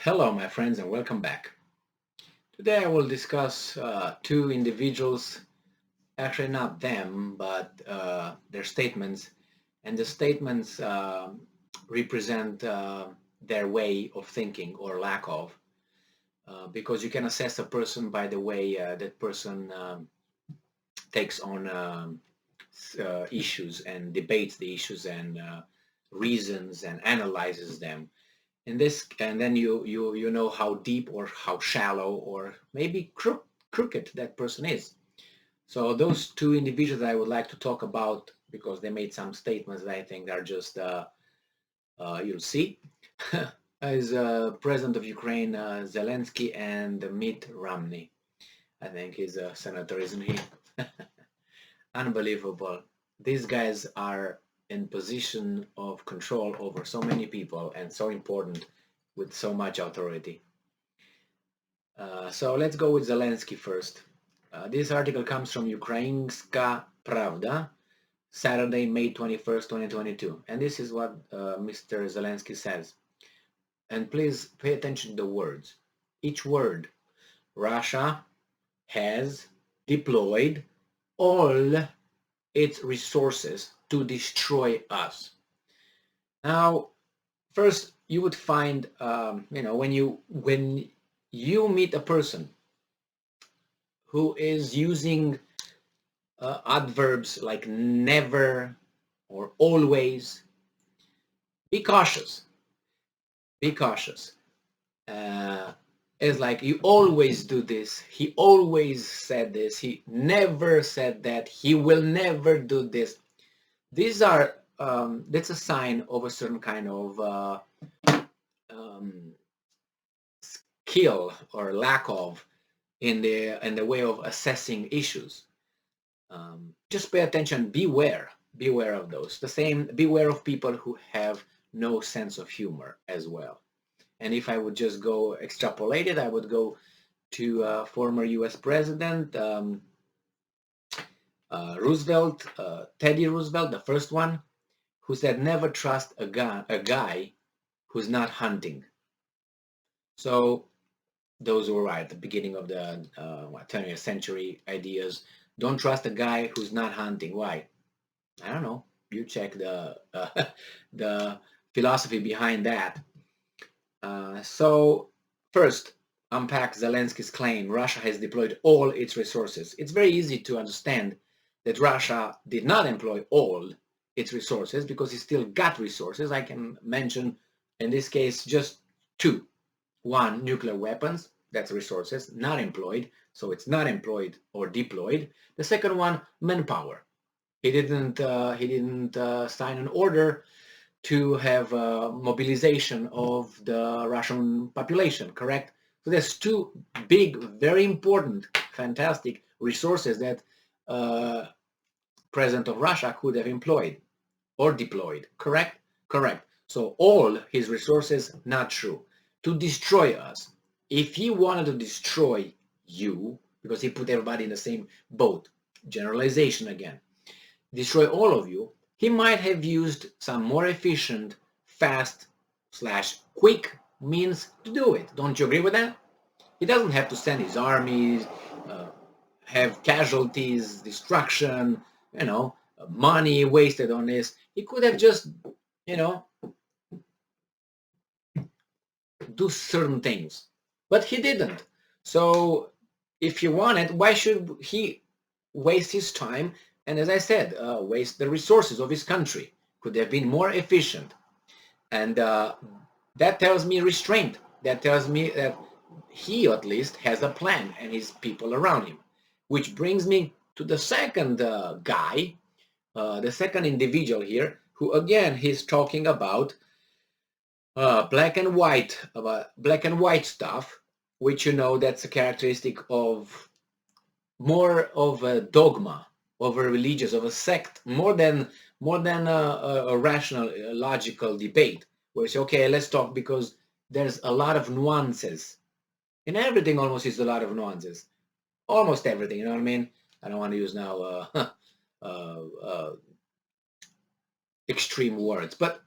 Hello, my friends, and welcome back. Today I will discuss two individuals, actually not them, but their statements, and the statements represent their way of thinking or lack of, because you can assess a person by the way that person takes on issues and debates the issues and reasons and analyzes them. And then you know how deep or how shallow or maybe crooked that person is. So those two individuals I would like to talk about because they made some statements that I think are just you'll see is President of Ukraine Zelensky and Mitt Romney. I think he's a senator, isn't he? Unbelievable. These guys are in position of control over so many people and so important with so much authority. So let's go with Zelensky first. This article comes from Ukrainska Pravda, Saturday, May 21st, 2022. And this is what Mr. Zelensky says. And please pay attention to the words. Each word. Russia has deployed all its resources to destroy us. Now, first, you would find, when you meet a person who is using adverbs like never or always, be cautious. Be cautious. It's like you always do this. He always said this. He never said that. He will never do this. These are that's a sign of a certain kind of skill or lack of in the way of assessing issues. Just pay attention. Beware of those. The same. Beware of people who have no sense of humor as well. And if I would just go extrapolate it, I would go to former U.S. President Roosevelt, Teddy Roosevelt, the first one, who said, "Never trust a guy who's not hunting." So those were right at the beginning of the 20th century ideas. Don't trust a guy who's not hunting. Why? I don't know. You check the philosophy behind that. So first, unpack Zelensky's claim Russia has deployed all its resources. It's very easy to understand that Russia did not employ all its resources because it still got resources. I can mention in this case just two. One, nuclear weapons, that's resources, not employed, so it's not employed or deployed. The second one, manpower. He didn't sign an order to have mobilization of the Russian population, correct? So there's two big, very important, fantastic resources that President of Russia could have employed or deployed, correct? Correct. So all his resources, not true. To destroy us. If he wanted to destroy you, because he put everybody in the same boat, generalization again, destroy all of you, he might have used some more efficient, fast / quick means to do it. Don't you agree with that? He doesn't have to send his armies, have casualties, destruction, money wasted on this. He could have just, do certain things, but he didn't. So if he wanted, why should he waste his time? And as I said, waste the resources of his country. Could have been more efficient. And that tells me restraint. That tells me that he at least has a plan and his people around him. Which brings me to the second guy, the second individual here, who again he's talking about black and white stuff, which that's a characteristic of more of a dogma, of a religious, of a sect, more than a rational, logical debate, where it's okay, let's talk because there's a lot of nuances. In everything almost is a lot of nuances. Almost everything, you know what I mean? I don't want to use now extreme words, but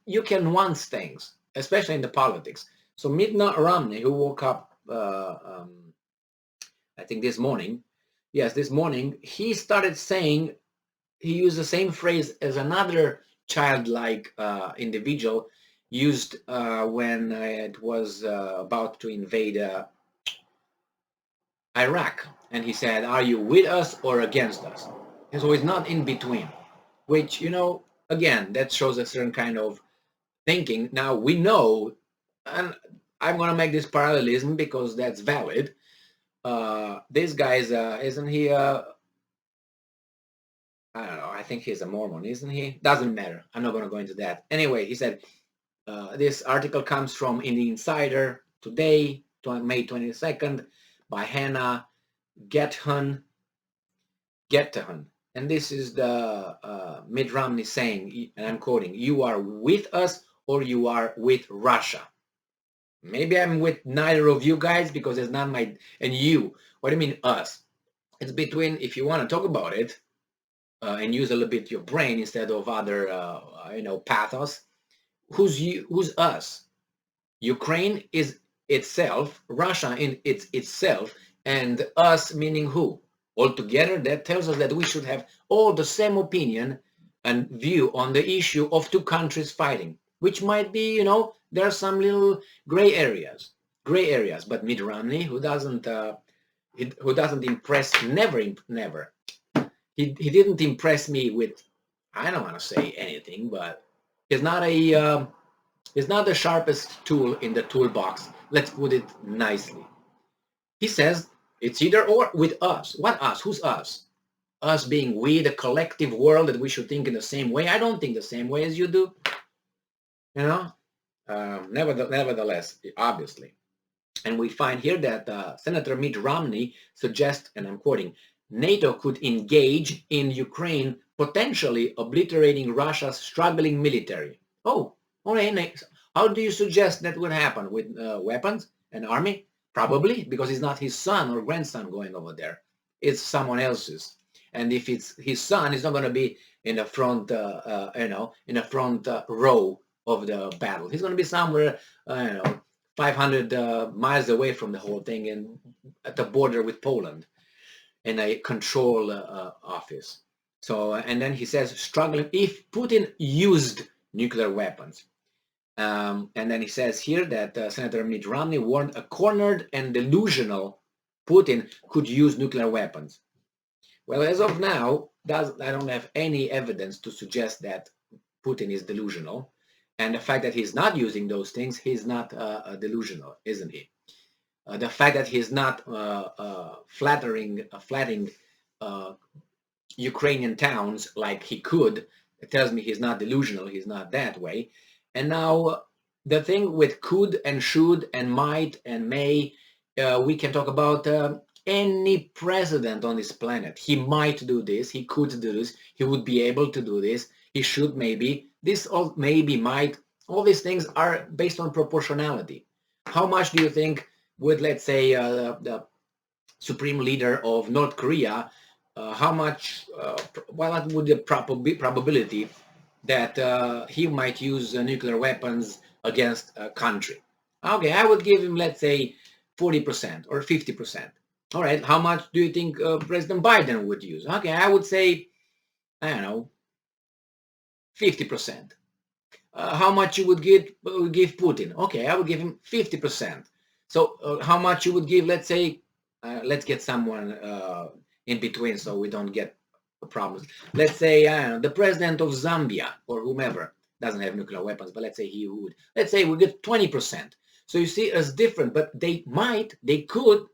you can nuance things, especially in the politics. So Mitt Romney, who woke up, I think this morning, yes, this morning, he started saying, he used the same phrase as another childlike individual used when it was about to invade Iraq. And he said, are you with us or against us? And so it's not in between, which, again, that shows a certain kind of thinking. Now we know, and I'm going to make this parallelism because that's valid. This guy is, isn't he, I don't know, I think he's a Mormon, isn't he? Doesn't matter. I'm not going to go into that. Anyway, he said, this article comes from in the Insider today, May 22nd, by Hannah Gethun. And this is the Mitt Romney saying, and I'm quoting, you are with us or you are with Russia. Maybe I'm with neither of you guys because it's not my, and you, what do you mean us? It's between, if you want to talk about it and use a little bit your brain instead of other, pathos, who's you, who's us? Ukraine is itself, Russia in itself, and us meaning who? Altogether, that tells us that we should have all the same opinion and view on the issue of two countries fighting, which might be, there are some little gray areas. But Mitt Romney, who doesn't impress, never. He didn't impress me with, I don't want to say anything, but he's not the sharpest tool in the toolbox. Let's put it nicely. He says it's either or with us. What us? Who's us? Us being we, the collective world, that we should think in the same way. I don't think the same way as you do. Nevertheless, obviously. And we find here that Senator Mitt Romney suggests, and I'm quoting, NATO could engage in Ukraine, potentially obliterating Russia's struggling military. Oh, okay. How do you suggest that would happen? With weapons and army? Probably, because it's not his son or grandson going over there. It's someone else's. And if it's his son, he's not going to be in the front, in the front row of the battle. He's going to be somewhere, 500 miles away from the whole thing and at the border with Poland in a control office. So, and then he says, struggling, if Putin used nuclear weapons. And then he says here that Senator Mitt Romney warned a cornered and delusional Putin could use nuclear weapons. Well, as of now, I don't have any evidence to suggest that Putin is delusional. And the fact that he's not using those things, he's not delusional, isn't he? The fact that he's not flattening Ukrainian towns like he could, it tells me he's not delusional, he's not that way. And now the thing with could and should and might and may, we can talk about any president on this planet. He might do this, he could do this, he would be able to do this, he should maybe, this all maybe, might, all these things are based on proportionality. How much do you think would, let's say, the supreme leader of North Korea, how much, what would the probability that he might use nuclear weapons against a country? Okay, I would give him, let's say, 40% or 50%. All right, how much do you think President Biden would use? Okay, I would say, I don't know, 50%. How much you would give Putin? Okay, I would give him 50%. So how much you would give, let's say, let's get someone in between so we don't get problems. Let's say, I don't know, the president of Zambia or whomever doesn't have nuclear weapons, but let's say he would. Let's say we get 20%. So you see, it's different, but they might, they could,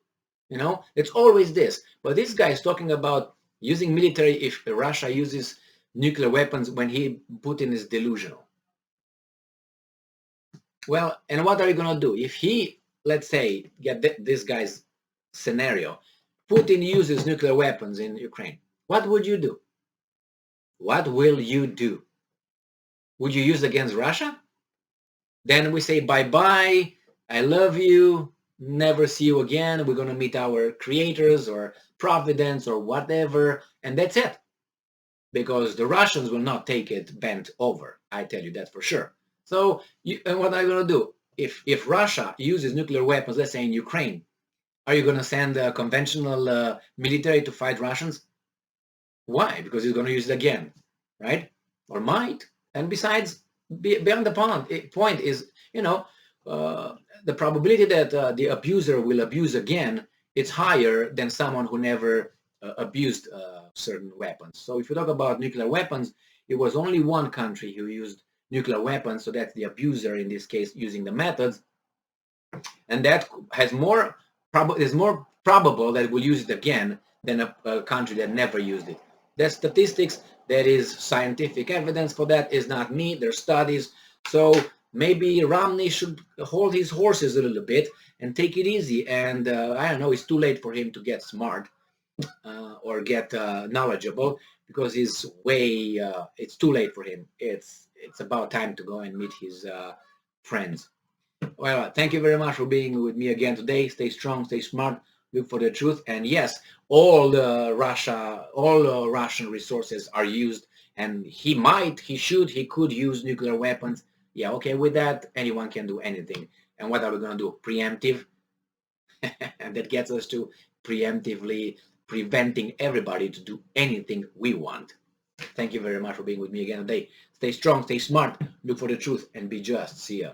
it's always this. But this guy is talking about using military if Russia uses nuclear weapons when Putin is delusional. Well, and what are you going to do? If he, let's say, get this guy's scenario, Putin uses nuclear weapons in Ukraine, what would you do? What will you do? Would you use against Russia? Then we say bye-bye, I love you, never see you again, we're going to meet our creators or Providence or whatever, and that's it. Because the Russians will not take it bent over, I tell you that for sure. So, and what are you going to do? if Russia uses nuclear weapons, let's say in Ukraine, are you going to send conventional military to fight Russians? Why? Because he's going to use it again, right? Or might. And besides, beyond the point is, the probability that the abuser will abuse again, it's higher than someone who never abused certain weapons. So if you talk about nuclear weapons, it was only one country who used nuclear weapons, so that's the abuser in this case using the methods, and that has is more probable that it will use it again than a country that never used it. That's statistics. That is scientific evidence for that. Is not me. There's studies. So maybe Romney should hold his horses a little bit and take it easy. And I don't know. It's too late for him to get smart or get knowledgeable, because he's way. It's too late for him. It's about time to go and meet his friends. Well, thank you very much for being with me again today. Stay strong, stay smart, look for the truth. And yes, all Russian resources are used, and he could use nuclear weapons. Yeah, okay, with that, anyone can do anything. And what are we going to do? Preemptive? And that gets us to preemptively preventing everybody to do anything we want. Thank you very much for being with me again today. Stay strong, stay smart, look for the truth, and be just. See ya.